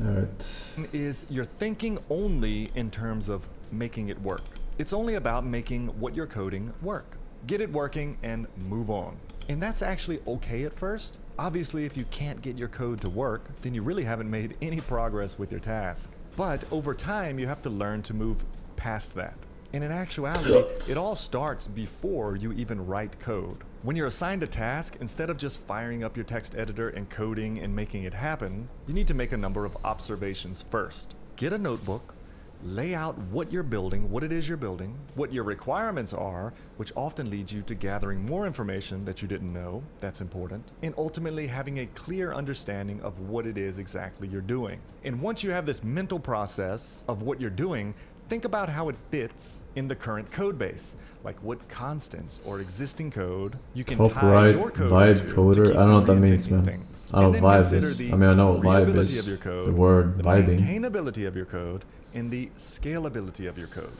Alright. Is you're thinking only in terms of making it work. It's only about making what you're coding work. Get it working and move on. And that's actually okay at first. Obviously, if you can't get your code to work, then you really haven't made any progress with your task. But over time, you have to learn to move past that. And in actuality, it all starts before you even write code. When you're assigned a task, instead of just firing up your text editor and coding and making it happen, you need to make a number of observations first. Get a notebook, lay out what you're building, what it is you're building, what your requirements are, which often leads you to gathering more information that you didn't know, that's important, and ultimately having a clear understanding of what it is exactly you're doing. And once you have this mental process of what you're doing, think about how it fits in the current code base, like what constants or existing code you can Top tie right, your code vibe to coder. keep I don't know what that from means, reinventing man. things. I don't And know then what vibe consider is. the I mean, I know what vibe readability is. of your code, The word the vibing. maintainability of your code, and the scalability of your code.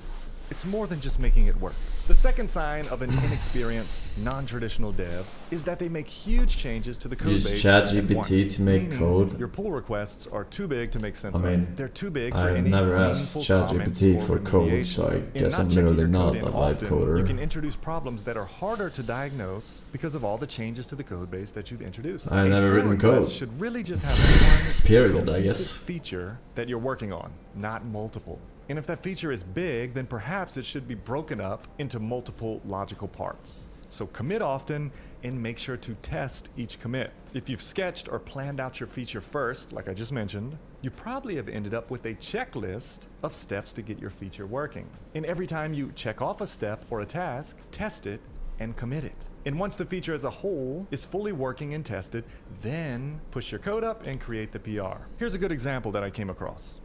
It's more than just making it work. The second sign of an inexperienced, non-traditional dev is that they make huge changes to the code Use base ChatGPT at once, to make meaning code. your pull requests are too big to make sense I mean, of. They're too big for I've any never asked meaningful comments ChatGPT or for code, remediation. so I In guess not I'm checking literally your not code a in vibe often, coder. you can introduce problems that are harder to diagnose because of all the changes to the code base that you've introduced. I've A never pull written request code. should really just have one Period, I cohesive guess. feature that you're working on, not multiple. And if that feature is big, then perhaps it should be broken up into multiple logical parts. So commit often and make sure to test each commit. If you've sketched or planned out your feature first, like I just mentioned, you probably have ended up with a checklist of steps to get your feature working. And every time you check off a step or a task, test it and commit it. And once the feature as a whole is fully working and tested, then push your code up and create the PR. Here's a good example that I came across.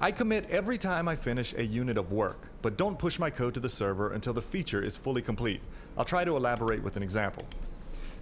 I commit every time I finish a unit of work, but don't push my code to the server until the feature is fully complete. I'll try to elaborate with an example.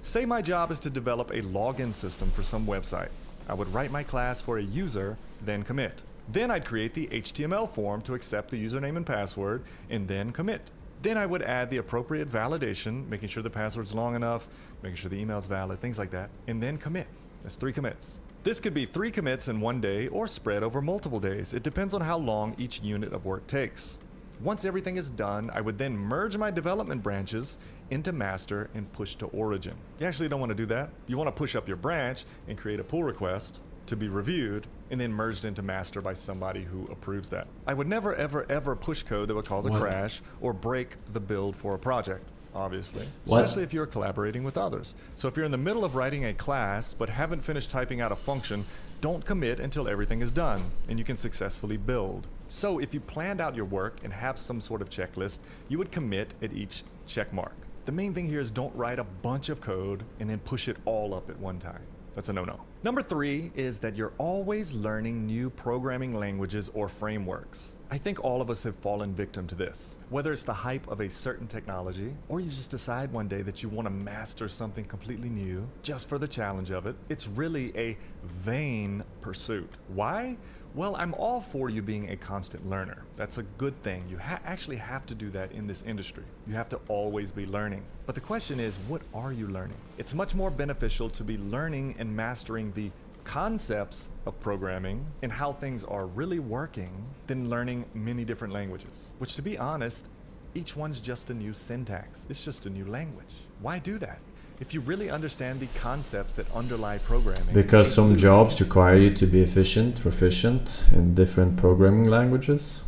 Say my job is to develop a login system for some website. I would write my class for a user, then commit. Then I'd create the HTML form to accept the username and password, and then commit. Then I would add the appropriate validation, making sure the password's long enough, making sure the email's valid, things like that, and then commit. That's 3 commits. This could be 3 commits in one day or spread over multiple days. It depends on how long each unit of work takes. Once everything is done, I would then merge my development branches into master and push to origin. You actually don't want to do that. You want to push up your branch and create a pull request to be reviewed and then merged into master by somebody who approves that. I would never, ever push code that would cause a crash or break the build for a project. Obviously, especially if you're collaborating with others. So if you're in the middle of writing a class but haven't finished typing out a function, don't commit until everything is done and you can successfully build. So if you planned out your work and have some sort of checklist, you would commit at each check mark. The main thing here is don't write a bunch of code and then push it all up at one time. That's a no-no. Number 3 is that you're always learning new programming languages or frameworks. I think all of us have fallen victim to this. Whether it's the hype of a certain technology, or you just decide one day that you want to master something completely new just for the challenge of it, it's really a vain pursuit. Why? Well, I'm all for you being a constant learner. That's a good thing. You actually have to do that in this industry. You have to always be learning. But the question is, what are you learning? It's much more beneficial to be learning and mastering the concepts of programming and how things are really working than learning many different languages. Which, to be honest, each one's just a new syntax. It's just a new language. Why do that? If you really understand the concepts that underlie programming... Because some jobs require you to be proficient in different programming languages.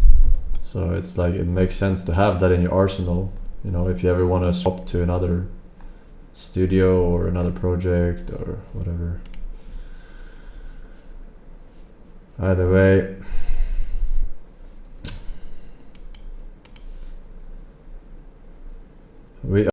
So it's like, it makes sense to have that in your arsenal. You know, if you ever want to swap to another studio or another project or whatever. Either way... we